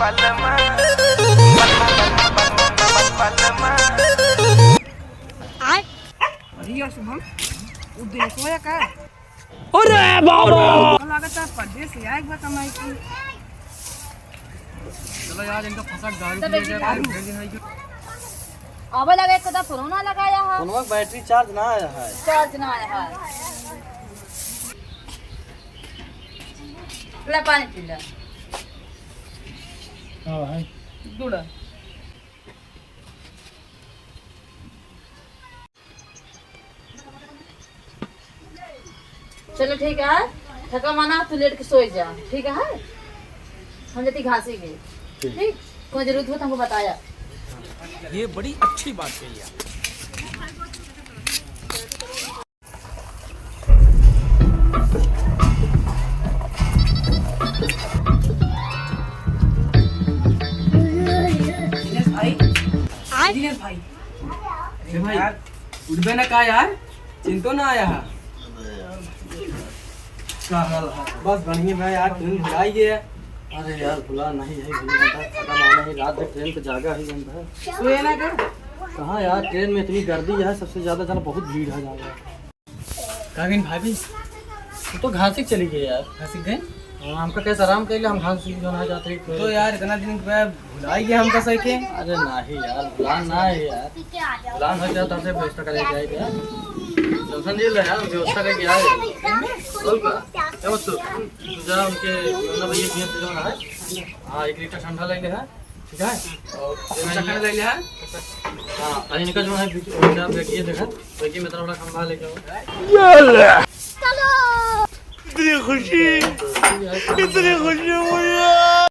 अरे यार शुभम उद्देश्य सोया का अरे बाबा लागत है परदेश से आएगा कमाई की। चलो यार इनका फसक दारू अब लगा एक फोन ना लगाया है, फोन में बैटरी चार्ज ना आया है। चार्ज ना आया है। ले पानी पी ले। हां भाई दूड़ा चलो ठीक है, थका माना तू लेट के सोई जा, ठीक है। हम जती घासी गई, ठीक। कोई जरूरत हो तो हमको बताया। ये बड़ी अच्छी बात कही यार। दिनेश भाई अरे भाई उठबे ना का यार, चिंतो ना आया है। क्या हाल है? बस बढ़िया भाई यार, ट्रेन भुलाई गया। अरे यार भुला नहीं है, खत्म आना ही, रात भर ट्रेन पे जागा ही बनता है। सोया ना का कहाँ यार, ट्रेन में इतनी गर्दी है, सबसे ज्यादा जाना बहुत भीड़ है जाएगा। कागिन भाभी तू तो घासी चली गई यार। घासी गए? हाँ, हमका कैसे आराम कर लिया, हम घासी जो ना जाते तो यार इतना दिन भुला गया हमका सही के। अरे नहीं यार, भुलान ना है यार, भुलान हो जाता है व्यवस्था करेगा यार। टेंशन नहीं ले यार, व्यवस्था करके आए। बोल का क्या बस तू जा उनके ना भैया भैया से जाना है। हां 1 लीटर ठंडा लेंगे है, ठीक है। और ये खाने ले लिया है। हां अरे इनका जो है आप देखिए, देखा देखिए मैं थोड़ा खंभा लेके आओ। चलो इतनी खुशी मुझे